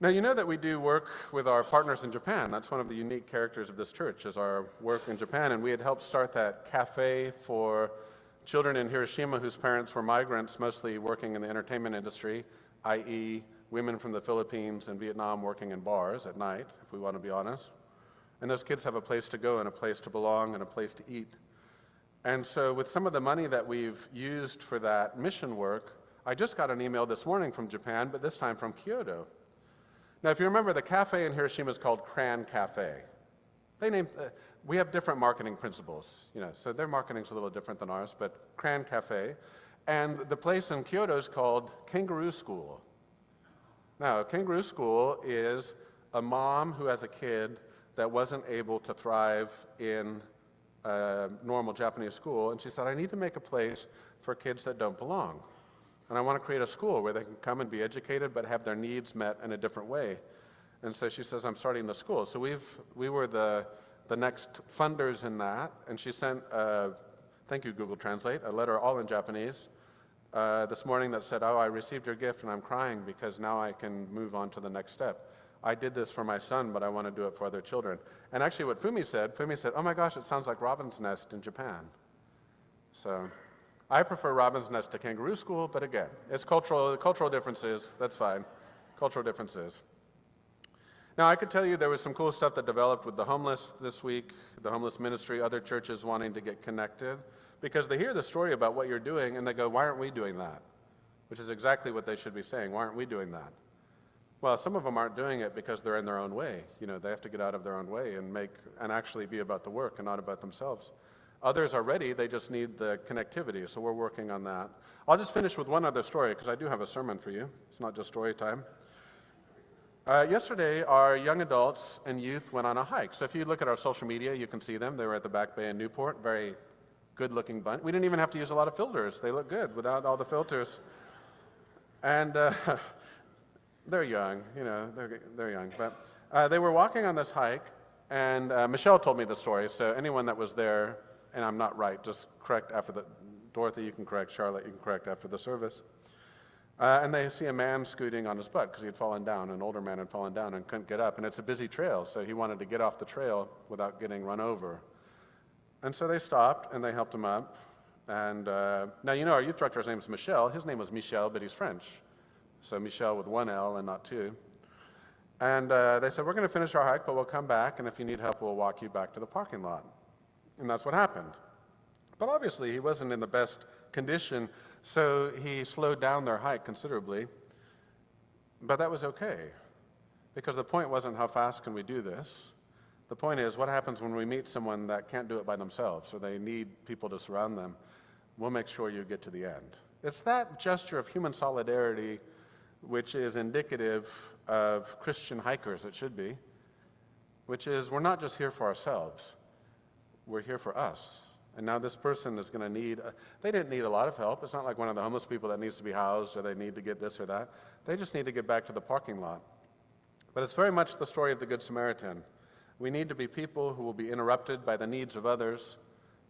Now, you know that we do work with our partners in Japan. That's one of the unique characters of this church, is our work in Japan. And we had helped start that cafe for children in Hiroshima whose parents were migrants, mostly working in the entertainment industry, i.e. women from the Philippines and Vietnam working in bars at night, if we want to be honest. And those kids have a place to go and a place to belong and a place to eat. And so with some of the money that we've used for that mission work, I just got an email this morning from Japan, but this time from Kyoto. Now, if you remember, the cafe in Hiroshima is called Cran Cafe. We have different marketing principles, so their marketing's a little different than ours, but Cran Cafe. And the place in Kyoto is called Kangaroo School. Now, Kangaroo School is a mom who has a kid that wasn't able to thrive in a normal Japanese school, and she said, I need to make a place for kids that don't belong. And I want to create a school where they can come and be educated but have their needs met in a different way. And so she says, I'm starting the school. So we were the next funders in that, and she sent, thank you Google Translate, a letter all in Japanese this morning that said, I received your gift and I'm crying because now I can move on to the next step. I did this for my son, but I want to do it for other children. And actually what Fumi said, oh my gosh, it sounds like Robin's Nest in Japan. So I prefer Robin's Nest to Kangaroo School, but again, it's cultural differences, that's fine, cultural differences. Now, I could tell you there was some cool stuff that developed with the homeless this week, the homeless ministry, other churches wanting to get connected, because they hear the story about what you're doing and they go, why aren't we doing that? Which is exactly what they should be saying, why aren't we doing that? Well, some of them aren't doing it because they're in their own way. They have to get out of their own way and actually be about the work and not about themselves. Others are ready, they just need the connectivity, so we're working on that. I'll just finish with one other story, because I do have a sermon for you. It's not just story time. Yesterday, our young adults and youth went on a hike. So if you look at our social media, you can see them. They were at the Back Bay in Newport, very good-looking bunch. We didn't even have to use a lot of filters. They look good without all the filters. And they're young, they're young. But they were walking on this hike, and Michelle told me the story, so anyone that was there, and I'm not right, just correct after Dorothy, you can correct, Charlotte, you can correct after the service. And they see a man scooting on his butt because he had fallen down, an older man had fallen down and couldn't get up, and it's a busy trail, so he wanted to get off the trail without getting run over. And so they stopped and they helped him up. And now, our youth director's name is Michel. His name was Michel, but he's French. So Michel with one L and not two. And they said, we're going to finish our hike, but we'll come back, and if you need help, we'll walk you back to the parking lot. And that's what happened. But obviously, he wasn't in the best condition, so he slowed down their hike considerably. But that was okay, because the point wasn't how fast can we do this. The point is, what happens when we meet someone that can't do it by themselves, or they need people to surround them? We'll make sure you get to the end. It's that gesture of human solidarity which is indicative of Christian hikers, it should be, which is we're not just here for ourselves, we're here for us. And now this person is going to need, they didn't need a lot of help. It's not like one of the homeless people that needs to be housed or they need to get this or that. They just need to get back to the parking lot. But it's very much the story of the Good Samaritan. We need to be people who will be interrupted by the needs of others,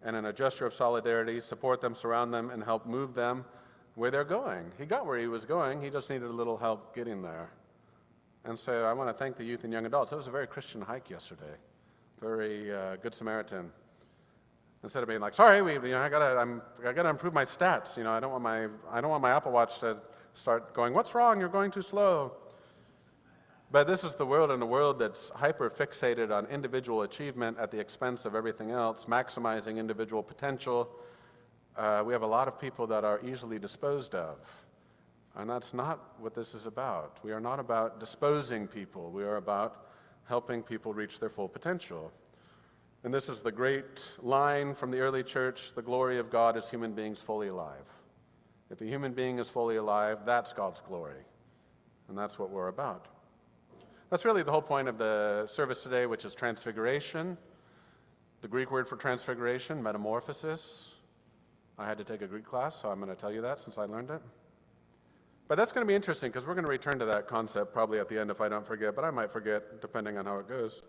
and in a gesture of solidarity, support them, surround them, and help move them where they're going. He got where he was going, he just needed a little help getting there. And so I want to thank the youth and young adults. It was a very Christian hike yesterday, very Good Samaritan. Instead of being like, sorry, I gotta improve my stats. I don't want my Apple Watch to start going, what's wrong? You're going too slow. But this is the world, and a world that's hyper fixated on individual achievement at the expense of everything else, maximizing individual potential. We have a lot of people that are easily disposed of, and that's not what this is about. We are not about disposing people. We are about helping people reach their full potential. And this is the great line from the early church, the glory of God is human beings fully alive. If a human being is fully alive, that's God's glory. And that's what we're about. That's really the whole point of the service today, which is transfiguration. The Greek word for transfiguration, metamorphosis. I had to take a Greek class, so I'm going to tell you that since I learned it. But that's going to be interesting because we're going to return to that concept probably at the end if I don't forget, but I might forget depending on how it goes.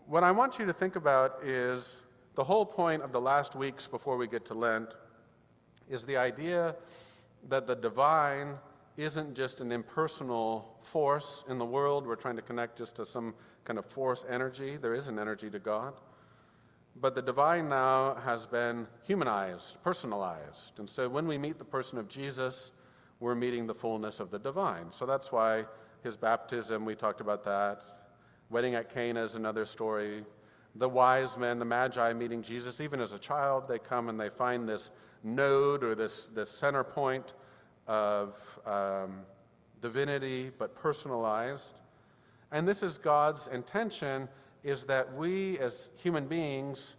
What I want you to think about is the whole point of the last weeks before we get to Lent is the idea that the divine isn't just an impersonal force in the world. We're trying to connect just to some kind of force energy. There is an energy to God. But the divine now has been humanized, personalized. And so when we meet the person of Jesus, we're meeting the fullness of the divine. So that's why his baptism, we talked about that. Wedding at Cana is another story. The wise men, the magi meeting Jesus, even as a child, they come and they find this node or this center point of divinity, but personalized. And this is God's intention, is that we as human beings,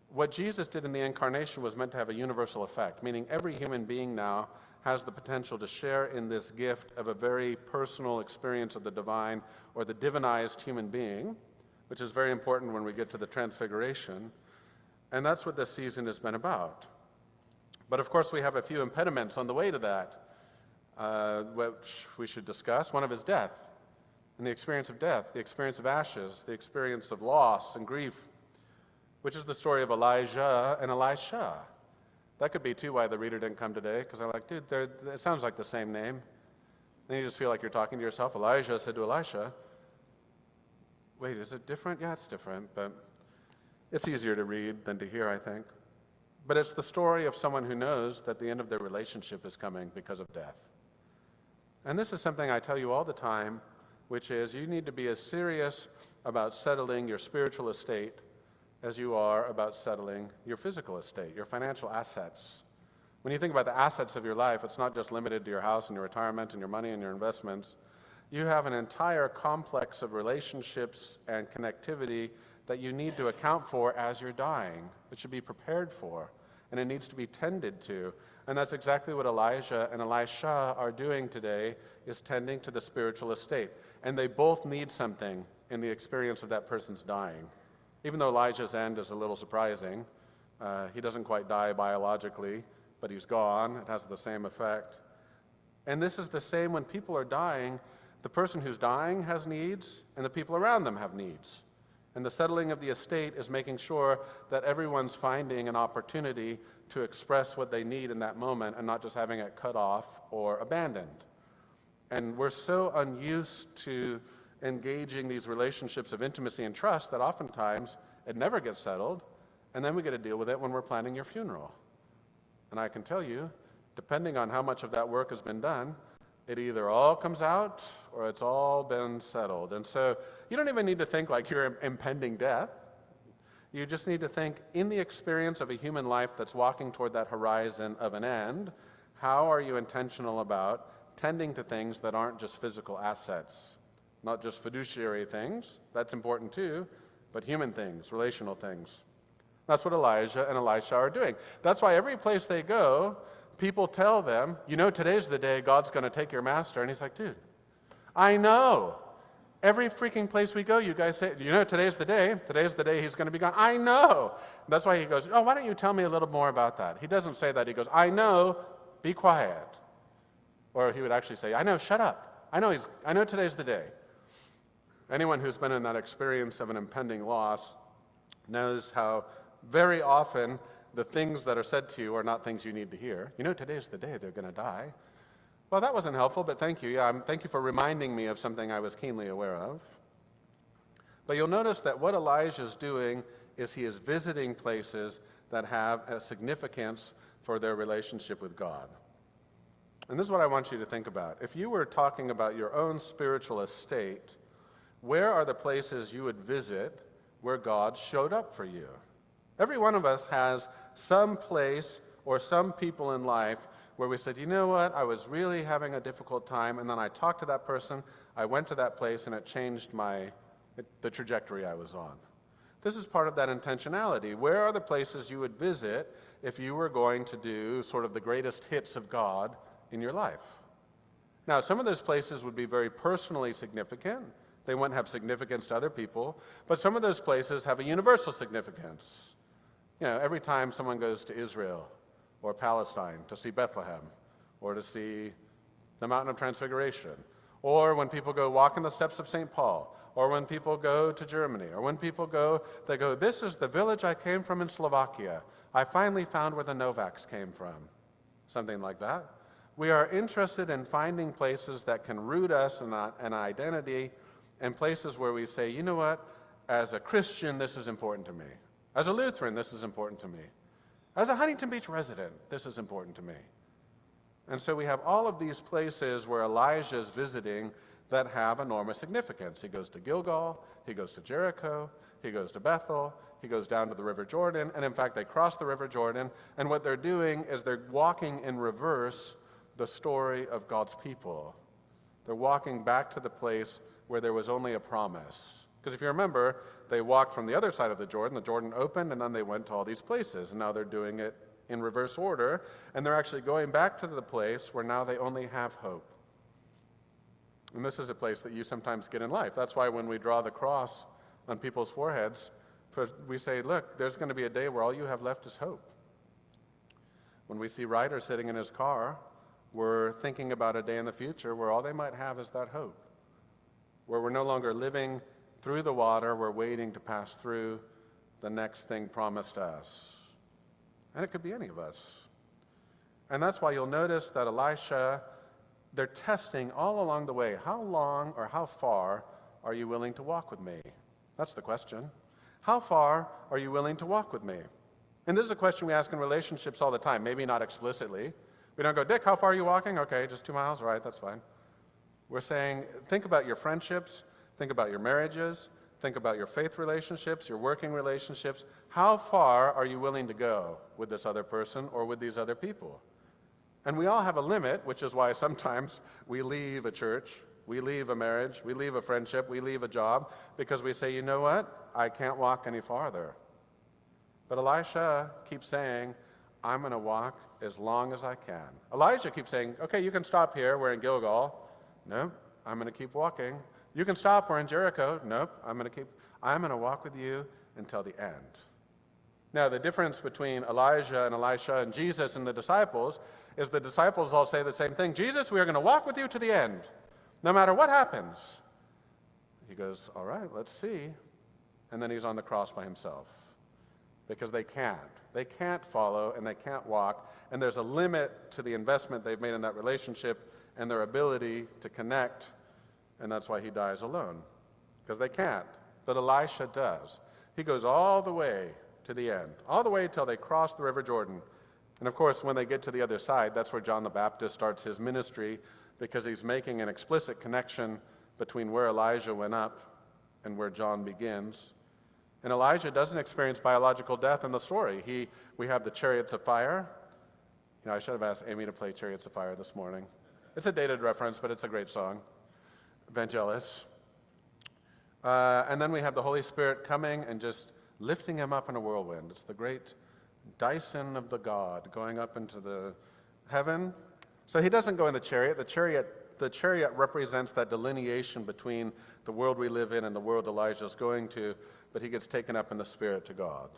what Jesus did in the incarnation was meant to have a universal effect, meaning every human being now has the potential to share in this gift of a very personal experience of the divine or the divinized human being, which is very important when we get to the Transfiguration. And that's what this season has been about. But of course, we have a few impediments on the way to that, which we should discuss. One of is death, and the experience of death, the experience of ashes, the experience of loss and grief, which is the story of Elijah and Elisha. That could be, too, why the reader didn't come today, because I'm like, dude, it sounds like the same name. And you just feel like you're talking to yourself. Elijah said to Elisha, wait, is it different? Yeah, it's different, but it's easier to read than to hear, I think. But it's the story of someone who knows that the end of their relationship is coming because of death. And this is something I tell you all the time, which is you need to be as serious about settling your spiritual estate as you are about settling your physical estate, your financial assets. When you think about the assets of your life, it's not just limited to your house and your retirement and your money and your investments. You have an entire complex of relationships and connectivity that you need to account for as you're dying. It should be prepared for, and it needs to be tended to. And that's exactly what Elijah and Elisha are doing today, is tending to the spiritual estate. And they both need something in the experience of that person's dying. Even though Elijah's end is a little surprising, he doesn't quite die biologically, but he's gone. It has the same effect. And this is the same when people are dying. The person who's dying has needs, and the people around them have needs. And the settling of the estate is making sure that everyone's finding an opportunity to express what they need in that moment and not just having it cut off or abandoned. And we're so unused to engaging these relationships of intimacy and trust that oftentimes it never gets settled, and then we get to deal with it when we're planning your funeral. And I can tell you, depending on how much of that work has been done, it either all comes out or it's all been settled. And so you don't even need to think like you're impending death. You just need to think in the experience of a human life that's walking toward that horizon of an end, how are you intentional about tending to things that aren't just physical assets, not just fiduciary things, that's important too, but human things, relational things. That's what Elijah and Elisha are doing. That's why every place they go, people tell them, you know, today's the day God's going to take your master. And he's like, dude, I know. Every freaking place we go, you guys say, you know, today's the day he's going to be gone. I know. That's why he goes, oh, why don't you tell me a little more about that? He doesn't say that. He goes, I know, be quiet. Or he would actually say, I know, shut up. I know today's the day. Anyone who's been in that experience of an impending loss knows how very often the things that are said to you are not things you need to hear. You know, today's the day they're going to die. Well, that wasn't helpful, but thank you. Yeah, thank you for reminding me of something I was keenly aware of. But you'll notice that what Elijah's doing is he is visiting places that have a significance for their relationship with God. And this is what I want you to think about. If you were talking about your own spiritual estate, where are the places you would visit where God showed up for you? Every one of us has some place or some people in life where we said, you know what, I was really having a difficult time, and then I talked to that person, I went to that place, and it changed the trajectory I was on. This is part of that intentionality. Where are the places you would visit if you were going to do sort of the greatest hits of God in your life? Now, some of those places would be very personally significant. They wouldn't have significance to other people, but some of those places have a universal significance. You know, every time someone goes to Israel or Palestine to see Bethlehem or to see the Mountain of Transfiguration, or when people go walk in the steps of St. Paul, or when people go to Germany, or when people go, they go, this is the village I came from in Slovakia. I finally found where the Novaks came from. Something like that. We are interested in finding places that can root us in an identity, and places where we say, you know what, as a Christian, this is important to me. As a Lutheran, this is important to me. As a Huntington Beach resident, this is important to me. And so we have all of these places where Elijah is visiting that have enormous significance. He goes to Gilgal, he goes to Jericho, he goes to Bethel, he goes down to the River Jordan, and in fact they cross the River Jordan, and what they're doing is they're walking in reverse the story of God's people. They're walking back to the place where there was only a promise. Because if you remember, they walked from the other side of the Jordan opened, and then they went to all these places, and now they're doing it in reverse order, and they're actually going back to the place where now they only have hope. And this is a place that you sometimes get in life. That's why when we draw the cross on people's foreheads, we say, look, there's going to be a day where all you have left is hope. When we see Ryder sitting in his car, we're thinking about a day in the future where all they might have is that hope, where we're no longer living through the water, we're waiting to pass through the next thing promised us. And it could be any of us. And that's why you'll notice that Elisha, they're testing all along the way. How long or how far are you willing to walk with me? That's the question. How far are you willing to walk with me? And this is a question we ask in relationships all the time, maybe not explicitly. We don't go, Dick, how far are you walking? Okay, just 2 miles? All right, that's fine. We're saying, think about your friendships, think about your marriages, think about your faith relationships, your working relationships. How far are you willing to go with this other person or with these other people? And we all have a limit, which is why sometimes we leave a church, we leave a marriage, we leave a friendship, we leave a job, because we say, you know what, I can't walk any farther. But Elisha keeps saying, I'm going to walk as long as I can. Elijah keeps saying, okay, you can stop here, we're in Gilgal. Nope, I'm going to keep walking. You can stop, we're in Jericho. Nope, I'm going to walk with you until the end. Now, the difference between Elijah and Elisha and Jesus and the disciples is the disciples all say the same thing. Jesus, we are going to walk with you to the end, no matter what happens. He goes, all right, let's see. And then he's on the cross by himself because they can't. They can't follow and they can't walk. And there's a limit to the investment they've made in that relationship and their ability to connect. And that's why he dies alone, because they can't. But Elisha does. He goes all the way to the end, all the way till they cross the River Jordan. And of course, when they get to the other side, that's where John the Baptist starts his ministry, because he's making an explicit connection between where Elijah went up and where John begins. And Elijah doesn't experience biological death in the story. We have the chariots of fire. You know, I should have asked Amy to play Chariots of Fire this morning. It's a dated reference, but it's a great song. Vangelis. And then we have the Holy Spirit coming and just lifting him up in a whirlwind. It's the great Dyson of the God going up into the heaven. So he doesn't go in the chariot. The chariot represents that delineation between the world we live in and the world Elijah's going to, but he gets taken up in the Spirit to God.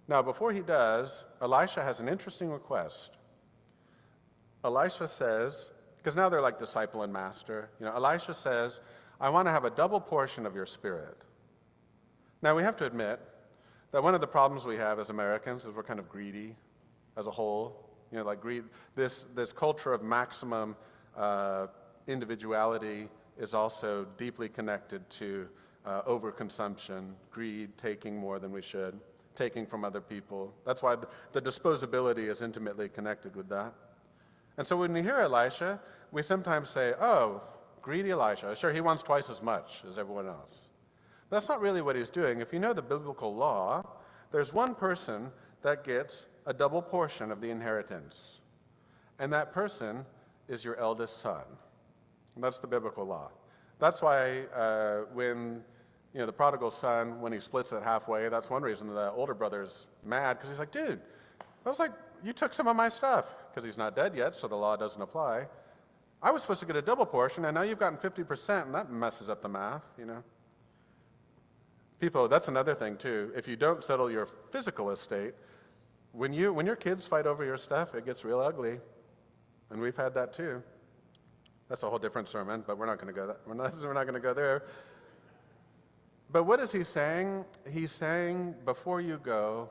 Now, before he does, Elisha has an interesting request. Elisha says, because now they're like disciple and master. You know, Elisha says, I want to have a double portion of your Spirit. Now, we have to admit that one of the problems we have as Americans is we're kind of greedy as a whole. You know, like greed. This culture of maximum individuality is also deeply connected to overconsumption, greed, taking more than we should, taking from other people. That's why the disposability is intimately connected with that. And so when we hear Elisha, we sometimes say, oh, greedy Elisha. Sure, he wants twice as much as everyone else. That's not really what he's doing. If you know the biblical law, there's one person that gets a double portion of the inheritance. And that person is your eldest son. And that's the biblical law. That's why when the prodigal son, when he splits it halfway, that's one reason the older brother's mad, because he's like, dude, I was like, you took some of my stuff, because he's not dead yet, so the law doesn't apply. I was supposed to get a double portion, and now you've gotten 50%, and that messes up the math, you know. People, that's another thing, too. If you don't settle your physical estate, when your kids fight over your stuff, it gets real ugly. And we've had that, too. That's a whole different sermon, but we're not going to go there. We're not going to go there. But what is he saying? He's saying, before you go,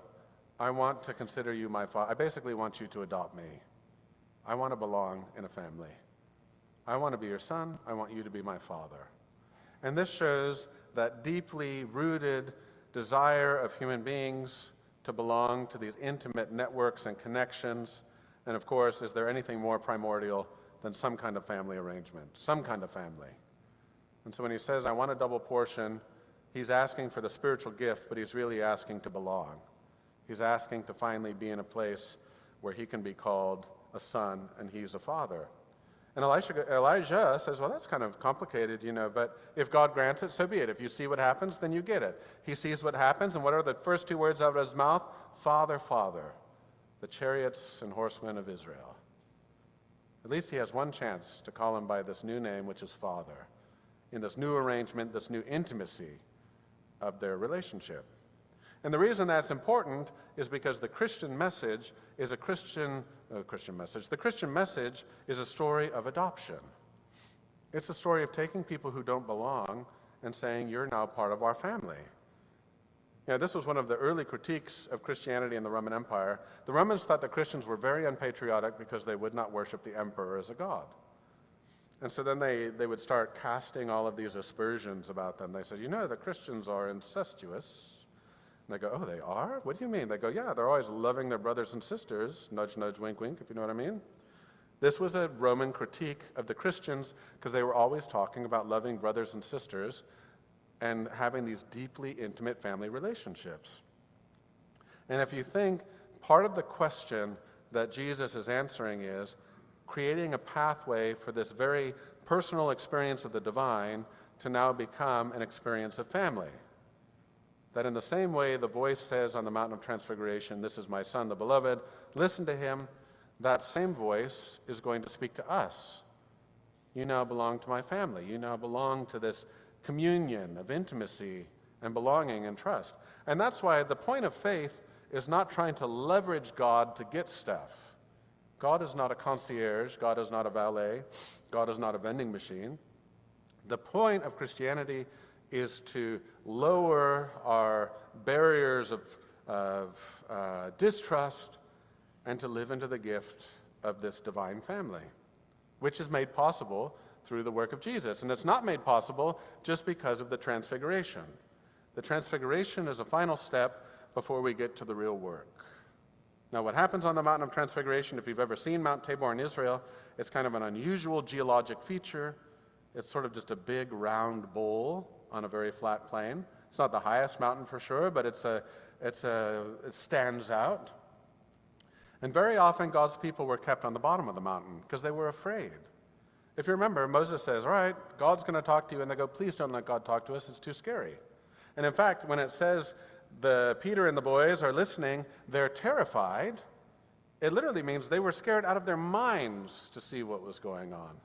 I want to consider you my father. I basically want you to adopt me. I want to belong in a family. I want to be your son. I want you to be my father. And this shows that deeply rooted desire of human beings to belong to these intimate networks and connections. And of course, is there anything more primordial than some kind of family arrangement, some kind of family? And so when he says, I want a double portion, he's asking for the spiritual gift, but he's really asking to belong. He's asking to finally be in a place where he can be called a son and he's a father. And Elijah says, well, that's kind of complicated, but if God grants it, so be it. If you see what happens, then you get it. He sees what happens, and what are the first two words out of his mouth? Father, Father, the chariots and horsemen of Israel. At least he has one chance to call him by this new name, which is Father, in this new arrangement, this new intimacy of their relationship. And the reason that's important is because the Christian message is a Christian message. The Christian message is a story of adoption. It's a story of taking people who don't belong and saying, you're now part of our family. This was one of the early critiques of Christianity in the Roman Empire. The Romans thought that Christians were very unpatriotic because they would not worship the emperor as a god. And so then they would start casting all of these aspersions about them. They said, the Christians are incestuous. And they go, oh, they are? What do you mean? They go, yeah, they're always loving their brothers and sisters. Nudge, nudge, wink, wink, if you know what I mean. This was a Roman critique of the Christians because they were always talking about loving brothers and sisters and having these deeply intimate family relationships. And if you think part of the question that Jesus is answering is creating a pathway for this very personal experience of the divine to now become an experience of family. That in the same way the voice says on the Mountain of Transfiguration, this is my son, the beloved, listen to him, that same voice is going to speak to us. You now belong to my family. You now belong to this communion of intimacy and belonging and trust. And that's why the point of faith is not trying to leverage God to get stuff. God is not a concierge. God is not a valet. God is not a vending machine. The point of Christianity is to lower our barriers of distrust and to live into the gift of this divine family, which is made possible through the work of Jesus. And it's not made possible just because of the Transfiguration. The Transfiguration is a final step before we get to the real work. Now, what happens on the Mountain of Transfiguration, if you've ever seen Mount Tabor in Israel, it's kind of an unusual geologic feature. It's sort of just a big round bowl on a very flat plain. It's not the highest mountain for sure, but it stands out. And very often God's people were kept on the bottom of the mountain because they were afraid. If you remember, Moses says, all right, God's going to talk to you, and they go, please don't let God talk to us, it's too scary. And in fact, when it says Peter and the boys are listening, they're terrified, it literally means they were scared out of their minds to see what was going on.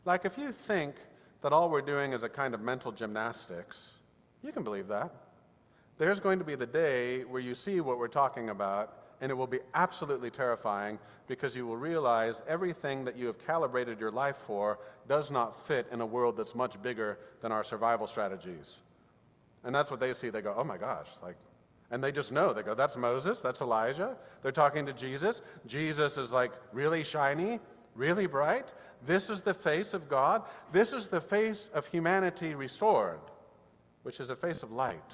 Like if you think that all we're doing is a kind of mental gymnastics, you can believe that. There's going to be the day where you see what we're talking about, and it will be absolutely terrifying because you will realize everything that you have calibrated your life for does not fit in a world that's much bigger than our survival strategies. And that's what they see. They go, oh my gosh, and they just know. They go, that's Moses, that's Elijah. They're talking to Jesus. Jesus is really shiny, really bright. This is the face of God. This is the face of humanity restored, which is a face of light,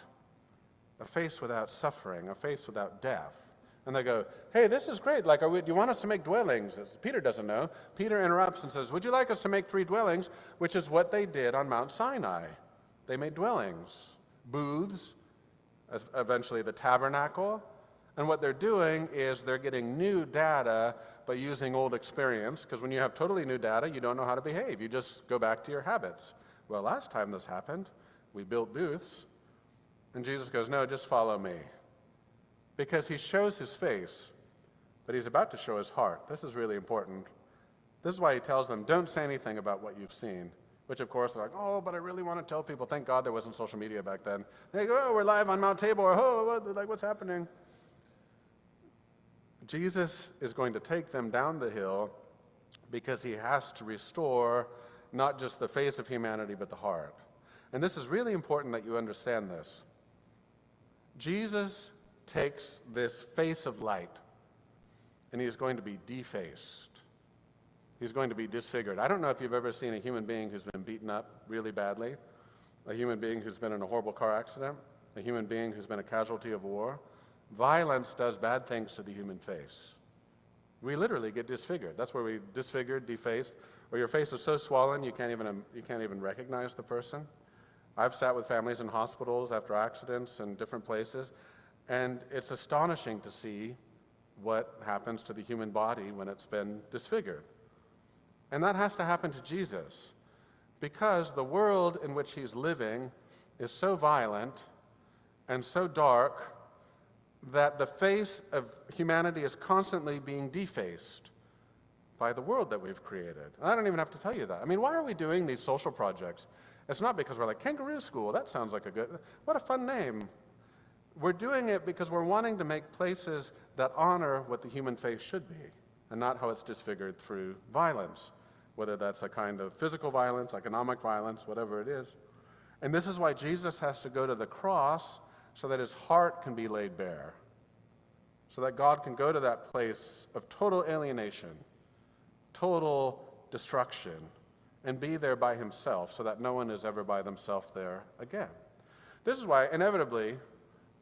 a face without suffering, a face without death. And they go, hey, this is great. Do you want us to make dwellings? Peter doesn't know. Peter interrupts and says, would you like us to make 3 dwellings? Which is what they did on Mount Sinai. They made dwellings, booths, eventually the tabernacle. And what they're doing is they're getting new data by using old experience, because when you have totally new data, you don't know how to behave. You just go back to your habits. Well, last time this happened, we built booths, and Jesus goes, no, just follow me. Because he shows his face, but he's about to show his heart. This is really important. This is why he tells them, don't say anything about what you've seen. Which, of course, they're like, oh, but I really want to tell people. Thank God there wasn't social media back then. They go, oh, we're live on Mount Tabor. Oh, what's happening? Jesus is going to take them down the hill because he has to restore not just the face of humanity, but the heart. And this is really important that you understand this. Jesus takes this face of light, and he is going to be defaced. He's going to be disfigured. I don't know if you've ever seen a human being who's been beaten up really badly, a human being who's been in a horrible car accident, a human being who's been a casualty of war. Violence does bad things to the human face. We literally get disfigured. That's where we disfigured, defaced, or your face is so swollen you can't even recognize the person. I've sat with families in hospitals after accidents and different places, and it's astonishing to see what happens to the human body when it's been disfigured. And that has to happen to Jesus, because the world in which he's living is so violent and so dark that the face of humanity is constantly being defaced by the world that we've created. And I don't even have to tell you that. I mean, why are we doing these social projects? It's not because we're like, Kangaroo School, that sounds like what a fun name. We're doing it because we're wanting to make places that honor what the human face should be, and not how it's disfigured through violence, whether that's a kind of physical violence, economic violence, whatever it is. And this is why Jesus has to go to the cross, so that his heart can be laid bare, so that God can go to that place of total alienation, total destruction, and be there by himself, so that no one is ever by themselves there again. This is why, inevitably,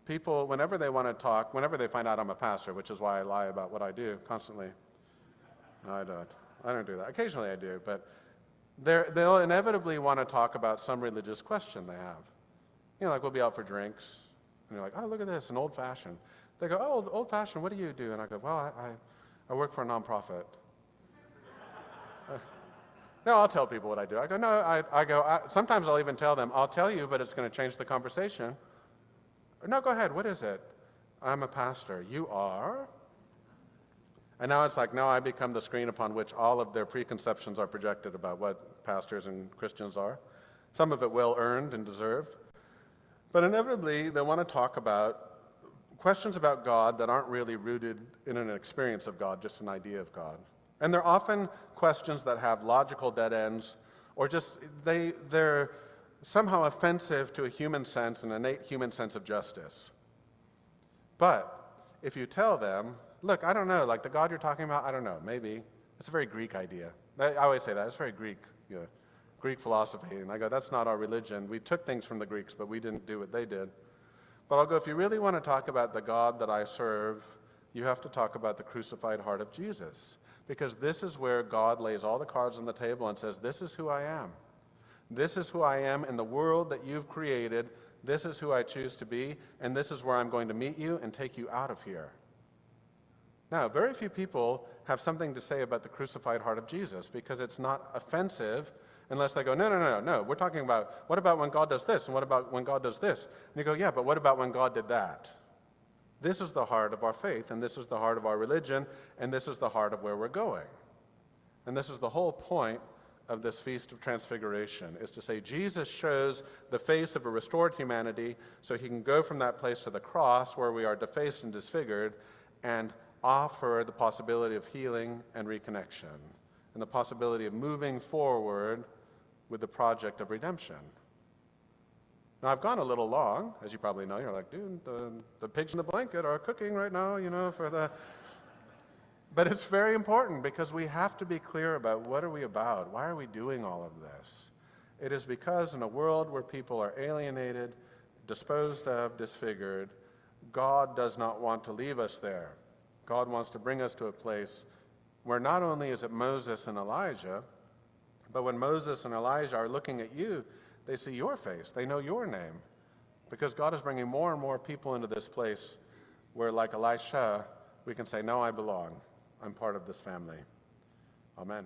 people, whenever they want to talk, whenever they find out I'm a pastor, which is why I lie about what I do constantly. No, I don't do that. Occasionally I do, but they'll inevitably want to talk about some religious question they have. You know, like we'll be out for drinks, and you're like, oh, look at this, an old-fashioned. They go, oh, old-fashioned, what do you do? And I go, well, I work for a nonprofit. No, I'll tell people what I do. I go, no, sometimes I'll even tell them, I'll tell you, but it's going to change the conversation. No, go ahead, what is it? I'm a pastor. You are? And now it's like, now I become the screen upon which all of their preconceptions are projected about what pastors and Christians are. Some of it well-earned and deserved. But inevitably, they want to talk about questions about God that aren't really rooted in an experience of God, just an idea of God. And they're often questions that have logical dead ends, or just they're somehow offensive to a human sense, an innate human sense of justice. But if you tell them, look, I don't know, like the God you're talking about, I don't know, maybe. It's a very Greek idea. I always say that, it's very Greek, Greek philosophy. And I go, that's not our religion. We took things from the Greeks, but we didn't do what they did. But I'll go, if you really want to talk about the God that I serve, you have to talk about the crucified heart of Jesus. Because this is where God lays all the cards on the table and says, this is who I am. This is who I am in the world that you've created. This is who I choose to be, and this is where I'm going to meet you and take you out of here. Now, very few people have something to say about the crucified heart of Jesus, because it's not offensive unless they go, no, we're talking about, what about when God does this, and what about when God does this? And you go, yeah, but what about when God did that? This is the heart of our faith, and this is the heart of our religion, and this is the heart of where we're going. And this is the whole point of this Feast of Transfiguration, is to say Jesus shows the face of a restored humanity so he can go from that place to the cross where we are defaced and disfigured and offer the possibility of healing and reconnection and the possibility of moving forward with the project of redemption. Now, I've gone a little long, as you probably know. You're like, dude, the pigs in the blanket are cooking right now, for the... But it's very important, because we have to be clear about what are we about? Why are we doing all of this? It is because in a world where people are alienated, disposed of, disfigured, God does not want to leave us there. God wants to bring us to a place where not only is it Moses and Elijah, but when Moses and Elijah are looking at you, they see your face. They know your name. Because God is bringing more and more people into this place where, like Elisha, we can say, no, I belong. I'm part of this family. Amen.